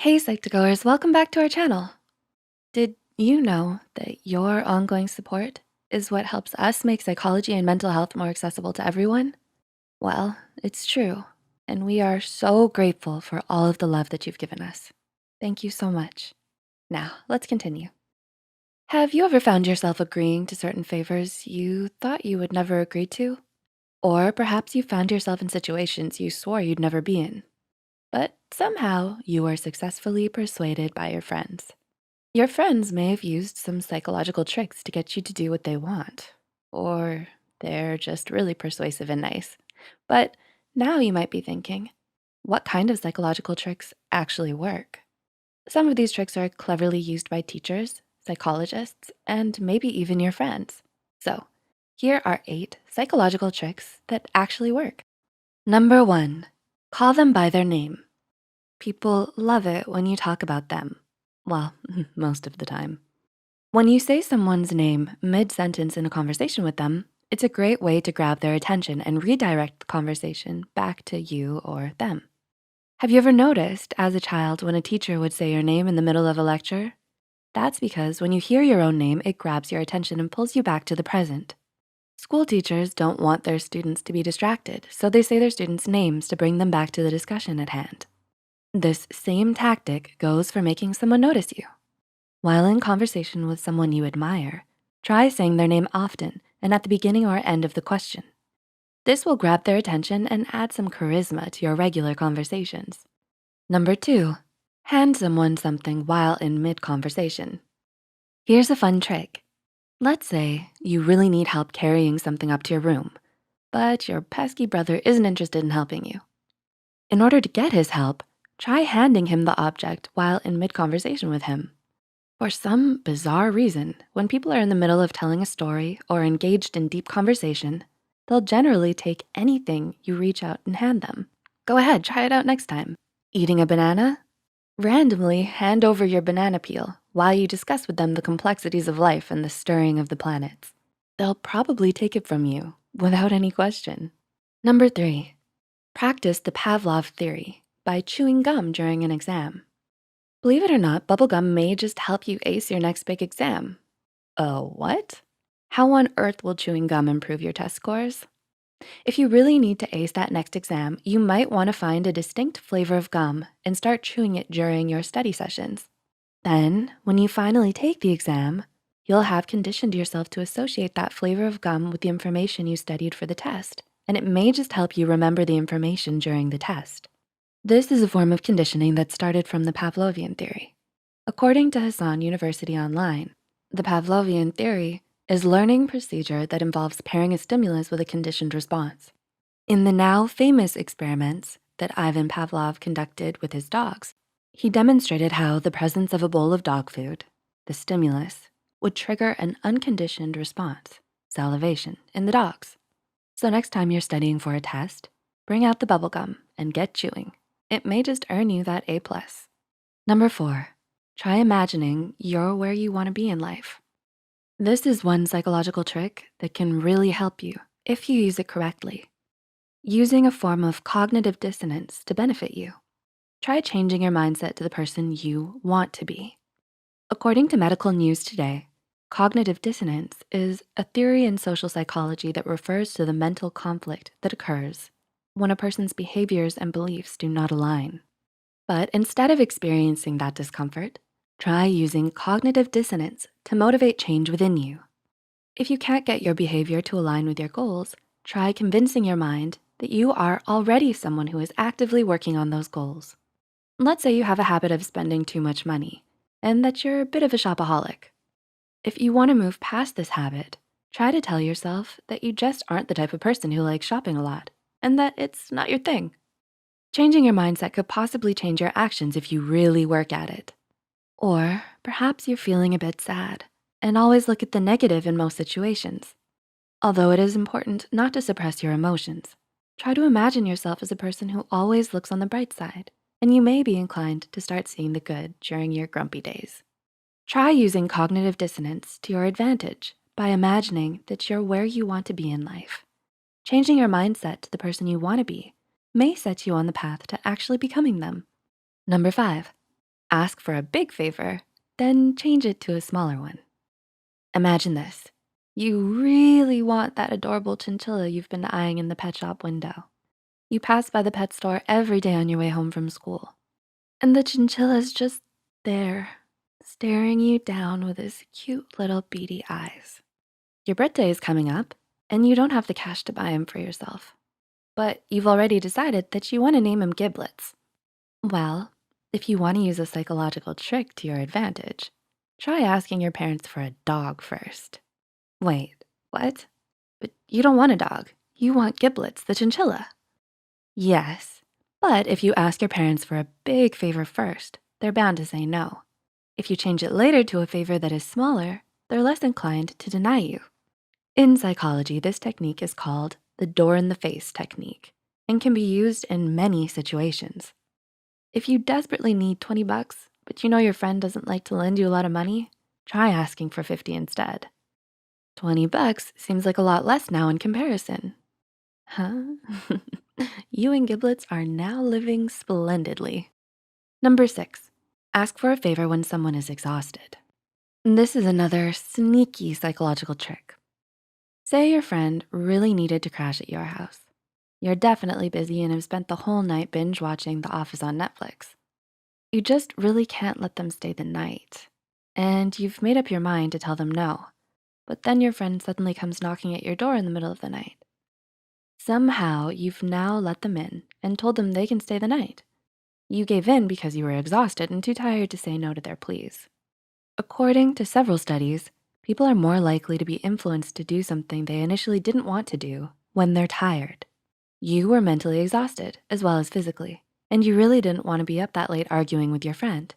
Hey Psych2Goers, welcome back to our channel. Did you know that your ongoing support is what helps us make psychology and mental health more accessible to everyone? Well, it's true, and we are so grateful for all of the love that you've given us. Thank you so much. Now, let's continue. Have you ever found yourself agreeing to certain favors you thought you would never agree to? Or perhaps you found yourself in situations you swore you'd never be in, but somehow you were successfully persuaded by your friends. Your friends may have used some psychological tricks to get you to do what they want, or they're just really persuasive and nice. But now you might be thinking, what kind of psychological tricks actually work? Some of these tricks are cleverly used by teachers, psychologists, and maybe even your friends. So here are 8 psychological tricks that actually work. Number 1, call them by their name. People love it when you talk about them. Well, most of the time. When you say someone's name mid-sentence in a conversation with them, it's a great way to grab their attention and redirect the conversation back to you or them. Have you ever noticed as a child when a teacher would say your name in the middle of a lecture? That's because when you hear your own name, it grabs your attention and pulls you back to the present. School teachers don't want their students to be distracted, so they say their students' names to bring them back to the discussion at hand. This same tactic goes for making someone notice you. While in conversation with someone you admire, try saying their name often and at the beginning or end of the question. This will grab their attention and add some charisma to your regular conversations. Number 2, hand someone something while in mid-conversation. Here's a fun trick. Let's say you really need help carrying something up to your room, but your pesky brother isn't interested in helping you. In order to get his help, try handing him the object while in mid-conversation with him. For some bizarre reason, when people are in the middle of telling a story or engaged in deep conversation, they'll generally take anything you reach out and hand them. Go ahead, try it out next time. Eating a banana? Randomly hand over your banana peel while you discuss with them the complexities of life and the stirring of the planets. They'll probably take it from you without any question. Number 3, practice the Pavlov theory by chewing gum during an exam. Believe it or not, bubblegum may just help you ace your next big exam. Oh, what? How on earth will chewing gum improve your test scores? If you really need to ace that next exam, you might wanna find a distinct flavor of gum and start chewing it during your study sessions. Then, when you finally take the exam, you'll have conditioned yourself to associate that flavor of gum with the information you studied for the test, and it may just help you remember the information during the test. This is a form of conditioning that started from the Pavlovian theory. According to Hassan University Online, the Pavlovian theory is learning procedure that involves pairing a stimulus with a conditioned response. In the now famous experiments that Ivan Pavlov conducted with his dogs, he demonstrated how the presence of a bowl of dog food, the stimulus, would trigger an unconditioned response, salivation, in the dogs. So next time you're studying for a test, bring out the bubble gum and get chewing. It may just earn you that A+. Number 4, try imagining you're where you wanna be in life. This is one psychological trick that can really help you if you use it correctly. Using a form of cognitive dissonance to benefit you. Try changing your mindset to the person you want to be. According to Medical News Today, cognitive dissonance is a theory in social psychology that refers to the mental conflict that occurs when a person's behaviors and beliefs do not align. But instead of experiencing that discomfort, try using cognitive dissonance to motivate change within you. If you can't get your behavior to align with your goals, try convincing your mind that you are already someone who is actively working on those goals. Let's say you have a habit of spending too much money and that you're a bit of a shopaholic. If you wanna move past this habit, try to tell yourself that you just aren't the type of person who likes shopping a lot and that it's not your thing. Changing your mindset could possibly change your actions if you really work at it. Or perhaps you're feeling a bit sad and always look at the negative in most situations. Although it is important not to suppress your emotions, try to imagine yourself as a person who always looks on the bright side, and you may be inclined to start seeing the good during your grumpy days. Try using cognitive dissonance to your advantage by imagining that you're where you want to be in life. Changing your mindset to the person you wanna be may set you on the path to actually becoming them. Number 5, Ask for a big favor, then change it to a smaller one. Imagine this. You really want that adorable chinchilla you've been eyeing in the pet shop window. You pass by the pet store every day on your way home from school, and the chinchilla's just there, staring you down with his cute little beady eyes. Your birthday is coming up, and you don't have the cash to buy him for yourself, but you've already decided that you wanna name him Giblets. Well, if you wanna use a psychological trick to your advantage, try asking your parents for a dog first. Wait, what? But you don't want a dog. You want Giblets, the chinchilla. Yes, but if you ask your parents for a big favor first, they're bound to say no. If you change it later to a favor that is smaller, they're less inclined to deny you. In psychology, this technique is called the door in the face technique and can be used in many situations. If you desperately need 20 bucks, but you know your friend doesn't like to lend you a lot of money, try asking for 50 instead. 20 bucks seems like a lot less now in comparison. Huh? You and Giblets are now living splendidly. Number 6, ask for a favor when someone is exhausted. This is another sneaky psychological trick. Say your friend really needed to crash at your house. You're definitely busy and have spent the whole night binge watching The Office on Netflix. You just really can't let them stay the night. And you've made up your mind to tell them no, but then your friend suddenly comes knocking at your door in the middle of the night. Somehow you've now let them in and told them they can stay the night. You gave in because you were exhausted and too tired to say no to their pleas. According to several studies, people are more likely to be influenced to do something they initially didn't want to do when they're tired. You were mentally exhausted as well as physically, and you really didn't want to be up that late arguing with your friend.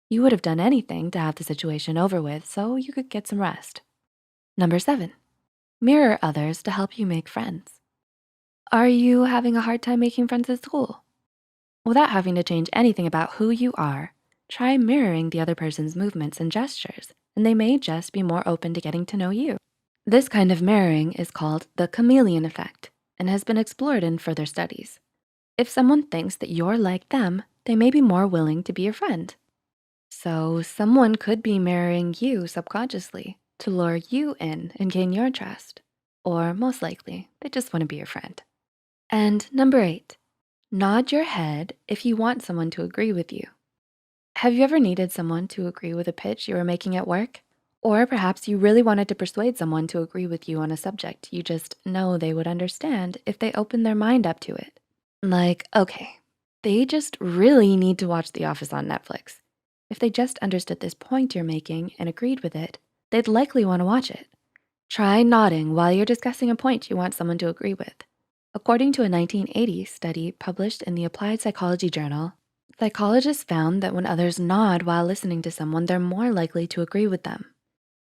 You would have done anything to have the situation over with so you could get some rest. Number 7, mirror others to help you make friends. Are you having a hard time making friends at school? Without having to change anything about who you are, try mirroring the other person's movements and gestures, and they may just be more open to getting to know you. This kind of mirroring is called the chameleon effect and has been explored in further studies. If someone thinks that you're like them, they may be more willing to be your friend. So someone could be mirroring you subconsciously to lure you in and gain your trust. Or most likely, they just wanna be your friend. And number 8, nod your head if you want someone to agree with you. Have you ever needed someone to agree with a pitch you were making at work? Or perhaps you really wanted to persuade someone to agree with you on a subject you just know they would understand if they opened their mind up to it. Like, okay, they just really need to watch The Office on Netflix. If they just understood this point you're making and agreed with it, they'd likely wanna watch it. Try nodding while you're discussing a point you want someone to agree with. According to a 1980 study published in the Applied Psychology Journal, psychologists found that when others nod while listening to someone, they're more likely to agree with them.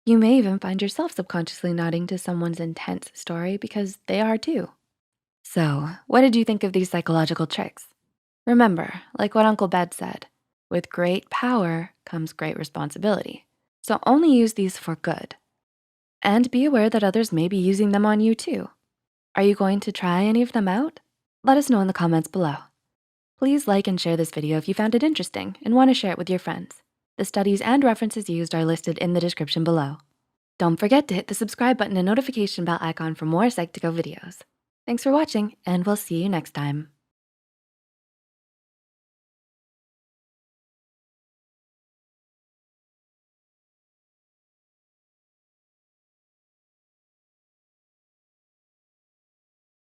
You may even find yourself subconsciously nodding to someone's intense story because they are too. So, what did you think of these psychological tricks? Remember, like what Uncle Bed said, with great power comes great responsibility. So only use these for good. And be aware that others may be using them on you too. Are you going to try any of them out? Let us know in the comments below. Please like and share this video if you found it interesting and want to share it with your friends. The studies and references used are listed in the description below. Don't forget to hit the subscribe button and notification bell icon for more Psych2Go videos. Thanks for watching, and we'll see you next time.